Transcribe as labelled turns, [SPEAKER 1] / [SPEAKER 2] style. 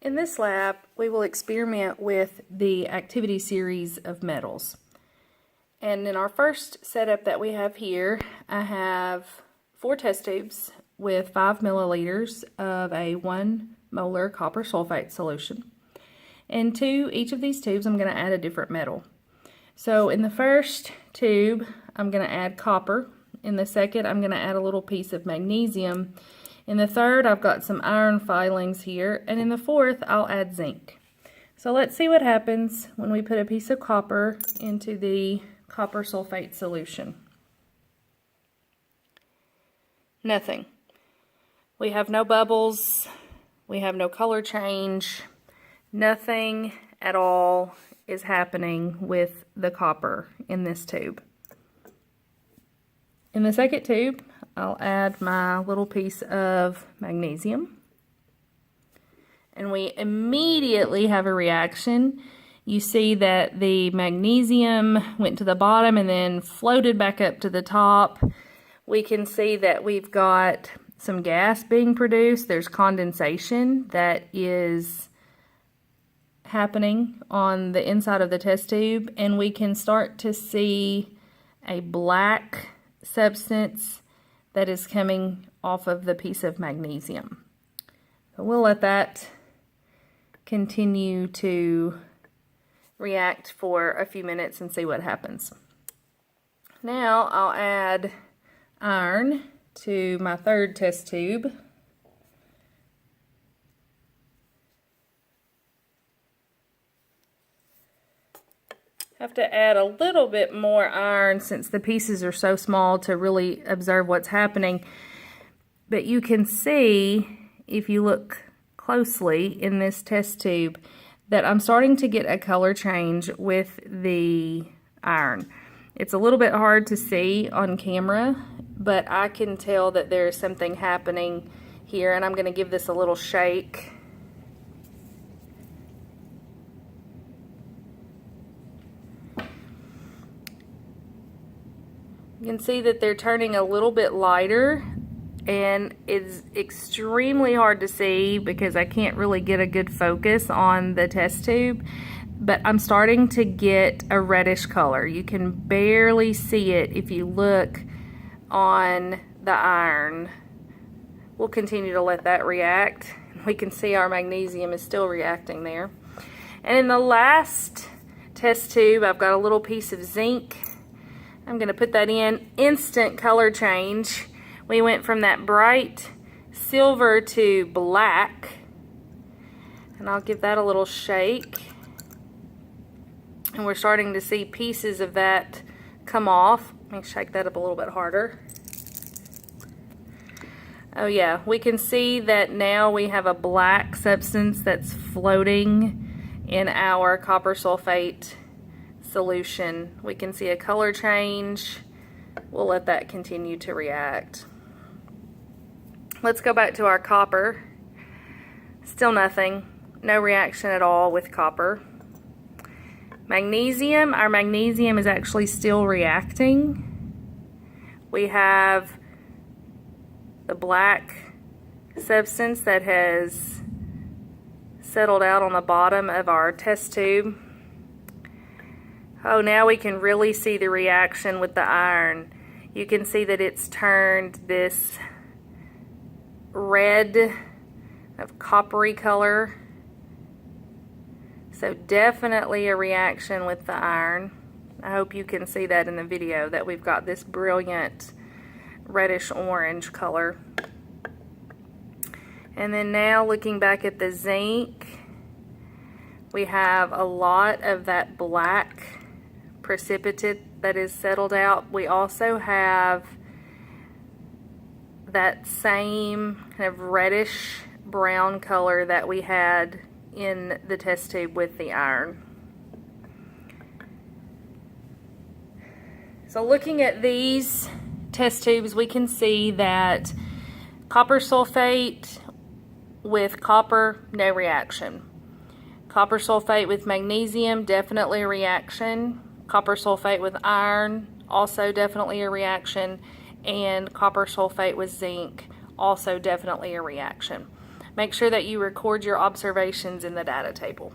[SPEAKER 1] In this lab, we will experiment with the activity series of metals. And in our first setup that we have here, I have 4 test tubes with 5 milliliters of a 1 molar copper sulfate solution. And to each of these tubes, I'm going to add a different metal. So in the first tube, I'm going to add copper. In the second, I'm going to add a little piece of magnesium. In the third, I've got some iron filings here, and in the fourth, I'll add zinc. So let's see what happens when we put a piece of copper into the copper sulfate solution. Nothing. We have no bubbles, we have no color change, nothing at all is happening with the copper in this tube. In the second tube, I'll add my little piece of magnesium. And we immediately have a reaction. You see that the magnesium went to the bottom and then floated back up to the top. We can see that we've got some gas being produced. There's condensation that is happening on the inside of the test tube. And we can start to see a black substance that is coming off of the piece of magnesium. So we'll let that continue to react for a few minutes and see what happens. Now I'll add iron to my third test tube. Have to add a little bit more iron since the pieces are so small to really observe what's happening. But you can see, if you look closely in this test tube, that I'm starting to get a color change with the iron. It's a little bit hard to see on camera, but I can tell that there's something happening here, and I'm going to give this a little shake. You can see that they're turning a little bit lighter, and it's extremely hard to see because I can't really get a good focus on the test tube, but I'm starting to get a reddish color. You can barely see it if you look on the iron. We'll continue to let that react. We can see our magnesium is still reacting there. And in the last test tube, I've got a little piece of zinc. I'm going to put that in. Instant color change. We went from that bright silver to black. And I'll give that a little shake. And we're starting to see pieces of that come off. Let me shake that up a little bit harder. Oh yeah, we can see that now we have a black substance that's floating in our copper sulfate solution. We can see a color change. We'll let that continue to react. Let's go back to our copper. Still nothing. No reaction at all with copper. Magnesium. Our magnesium is actually still reacting. We have the black substance that has settled out on the bottom of our test tube. Oh, now we can really see the reaction with the iron. You can see that it's turned this red of coppery color. So definitely a reaction with the iron. I hope you can see that in the video, that we've got this brilliant reddish orange color. And then now looking back at the zinc, we have a lot of that black precipitate that is settled out. We also have that same kind of reddish brown color that we had in the test tube with the iron. So looking at these test tubes, we can see that copper sulfate with copper, no reaction. Copper sulfate with magnesium, definitely a reaction. Copper sulfate with iron, also definitely a reaction. And copper sulfate with zinc, also definitely a reaction. Make sure that you record your observations in the data table.